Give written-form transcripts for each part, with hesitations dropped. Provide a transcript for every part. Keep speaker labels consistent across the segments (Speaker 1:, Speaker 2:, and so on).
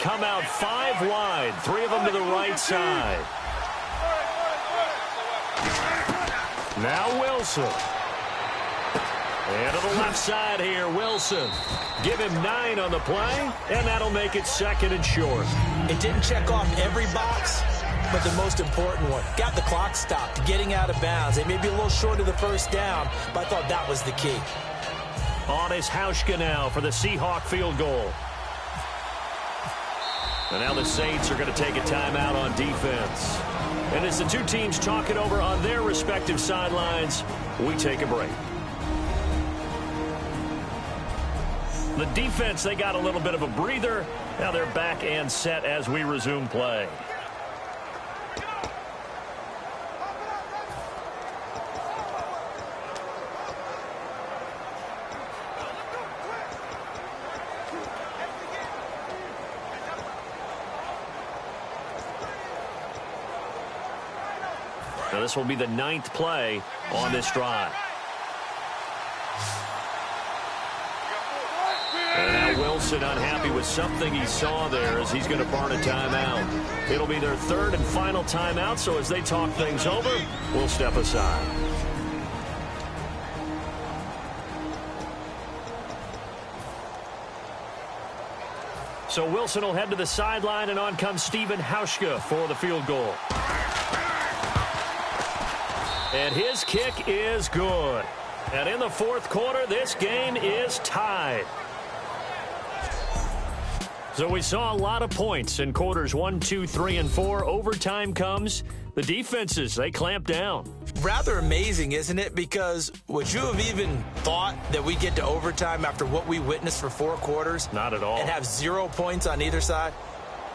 Speaker 1: come out 5 wide, 3 of them to the right side. Now Wilson. And to the left side here, Wilson. Give him 9 on the play, and that'll make it 2nd and short.
Speaker 2: It didn't check off every box, but the most important one. Got the clock stopped, getting out of bounds. They may be a little short of the first down, but I thought that was the key.
Speaker 1: On is Hauschka now for the Seahawk field goal. And now the Saints are going to take a timeout on defense. And as the two teams talk it over on their respective sidelines, we take a break. The defense, they got a little bit of a breather. Now they're back and set as we resume play. Now this will be the 9th play on this drive. And now Wilson unhappy with something he saw there as he's going to burn a timeout. It'll be their 3rd and final timeout, so as they talk things over, we'll step aside. So Wilson will head to the sideline, and on comes Stephen Hauschka for the field goal. And his kick is good. And in the 4th quarter, this game is tied. So we saw a lot of points in quarters 1, 2, 3, and 4. Overtime comes. The defenses, they clamp down.
Speaker 2: Rather amazing, isn't it? Because would you have even thought that we get to overtime after what we witnessed for 4 quarters?
Speaker 1: Not at all.
Speaker 2: And have 0 points on either side?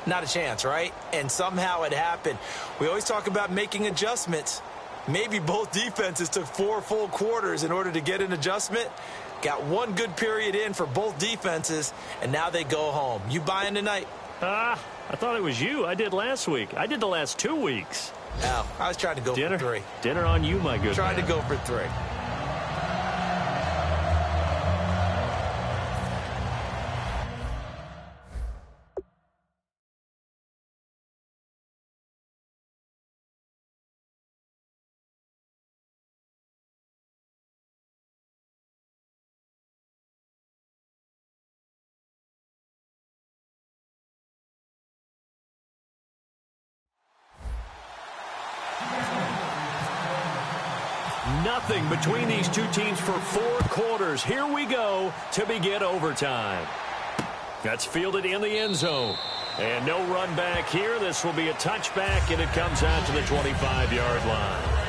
Speaker 2: Not a chance, right? And somehow it happened. We always talk about making adjustments. Maybe both defenses took 4 full quarters in order to get an adjustment. Got 1 good period in for both defenses, and now they go home. You buying tonight?
Speaker 1: I thought it was you. I did last week. I did the last 2 weeks.
Speaker 2: No, I was trying to go for 3.
Speaker 1: Dinner on you, my good
Speaker 2: Trying
Speaker 1: man.
Speaker 2: to go for 3.
Speaker 1: Nothing between these two teams for 4 quarters. Here we go to begin overtime. That's fielded in the end zone. And no run back here. This will be a touchback, and it comes out to the 25-yard line.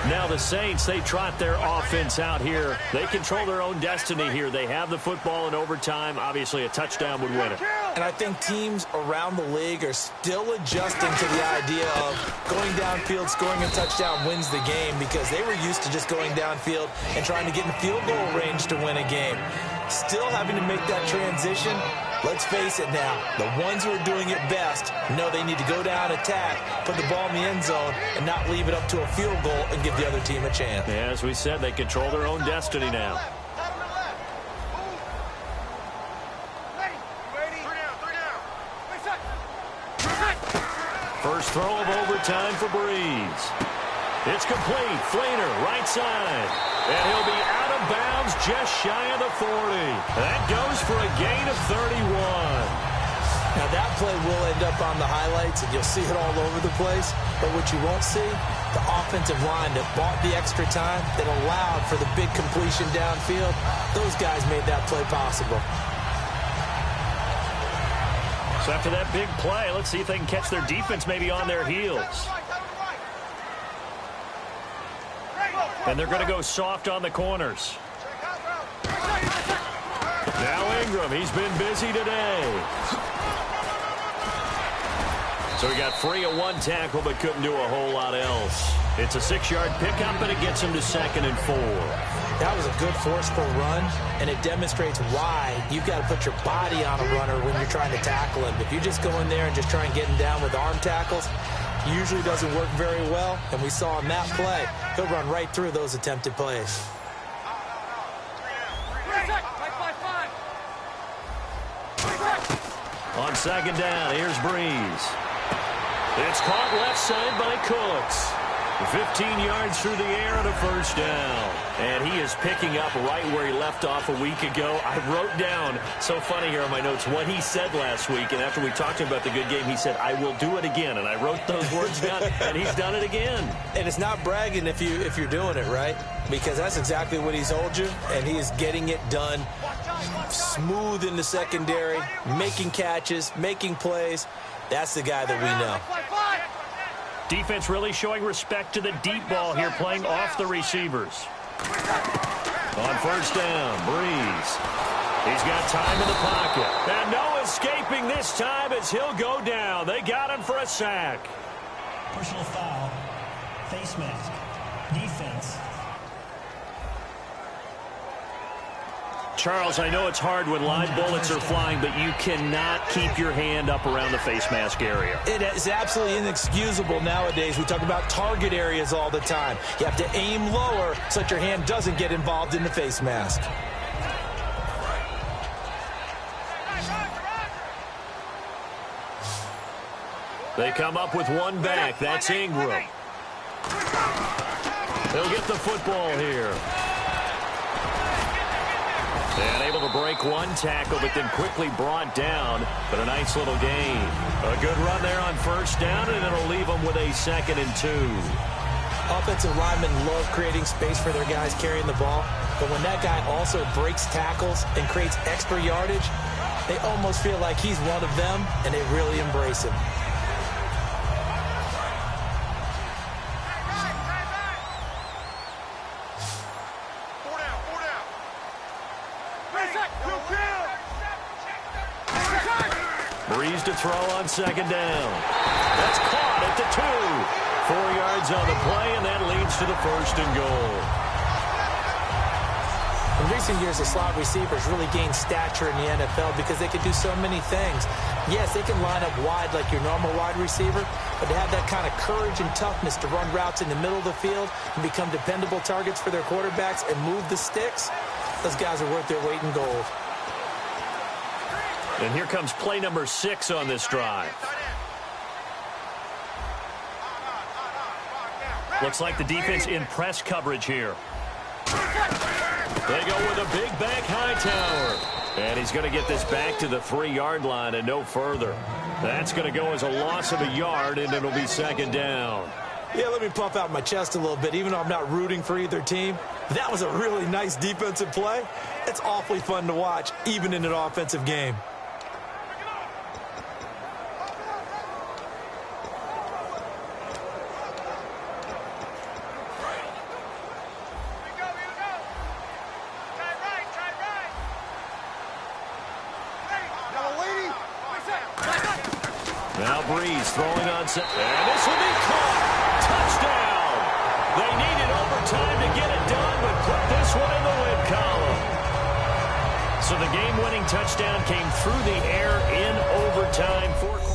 Speaker 1: Now the Saints, they trot their offense out here. They control their own destiny here. They have the football in overtime. Obviously, a touchdown would win it.
Speaker 2: And I think teams around the league are still adjusting to the idea of going downfield, scoring a touchdown wins the game, because they were used to just going downfield and trying to get in field goal range to win a game. Still having to make that transition. Let's face it now, the ones who are doing it best know they need to go down, attack, put the ball in the end zone, and not leave it up to a field goal and give the other team a chance.
Speaker 1: Yeah, as we said, they control their own destiny now. First throw of overtime for Breeze. It's complete. Flainer, right side. And he'll be out of bounds just shy of the 40. That goes for a gain of 31.
Speaker 2: Now that play will end up on the highlights, and you'll see it all over the place. But what you won't see, the offensive line that bought the extra time, that allowed for the big completion downfield, those guys made that play possible.
Speaker 1: So after that big play, let's see if they can catch their defense maybe on their heels. And they're going to go soft on the corners. Now Ingram, he's been busy today. So he got free of one tackle but couldn't do a whole lot else. It's a 6-yard pickup, and it gets him to 2nd and 4.
Speaker 2: That was a good forceful run, and it demonstrates why you've got to put your body on a runner when you're trying to tackle him. If you just go in there and just try and get him down with arm tackles, usually doesn't work very well, and we saw in that play, he'll run right through those attempted plays.
Speaker 1: On 2nd down, here's Breeze. It's caught left side by Cooks. 15 yards through the air and a 1st down. And he is picking up right where he left off a week ago. I wrote down, so funny here on my notes, what he said last week. And after we talked about the good game, he said, I will do it again. And I wrote those words down, and he's done it again.
Speaker 2: And it's not bragging if you're doing it, right? Because that's exactly what he's told you, and he is getting it done. Smooth in the secondary, making catches, making plays. That's the guy that we know.
Speaker 1: Defense really showing respect to the deep ball here, playing off the receivers. On 1st down, Breeze. He's got time in the pocket. And no escaping this time as he'll go down. They got him for a sack.
Speaker 3: Personal foul, face mask, defense.
Speaker 1: Charles, I know it's hard when live bullets are flying, but you cannot keep your hand up around the face mask area.
Speaker 2: It is absolutely inexcusable nowadays. We talk about target areas all the time. You have to aim lower so that your hand doesn't get involved in the face mask.
Speaker 1: They come up with one back. That's Ingram. They'll get the football here. And able to break one tackle, but then quickly brought down. But a nice little gain. A good run there on 1st down, and it'll leave them with a 2nd and 2.
Speaker 2: Offensive linemen love creating space for their guys carrying the ball. But when that guy also breaks tackles and creates extra yardage, they almost feel like he's one of them, and they really embrace him.
Speaker 1: Breeze to throw on 2nd down. That's caught at the 2. 4 yards on the play, and that leads to the 1st and goal.
Speaker 2: In recent years, the slot receivers really gained stature in the NFL because they can do so many things. Yes, they can line up wide like your normal wide receiver, but to have that kind of courage and toughness to run routes in the middle of the field and become dependable targets for their quarterbacks and move the sticks, those guys are worth their weight in gold.
Speaker 1: And here comes play number 6 on this drive. Looks like the defense in press coverage here. They go with a big back Hightower. And he's going to get this back to the 3-yard line and no further. That's going to go as a loss of a yard, and it'll be 2nd down.
Speaker 2: Yeah, let me puff out my chest a little bit, even though I'm not rooting for either team. That was a really nice defensive play. It's awfully fun to watch, even in an offensive game.
Speaker 1: Now Breeze throwing on set. And this will be caught. Touchdown. They needed overtime to get it done, but put this one in the win column. So the game-winning touchdown came through the air in overtime. 4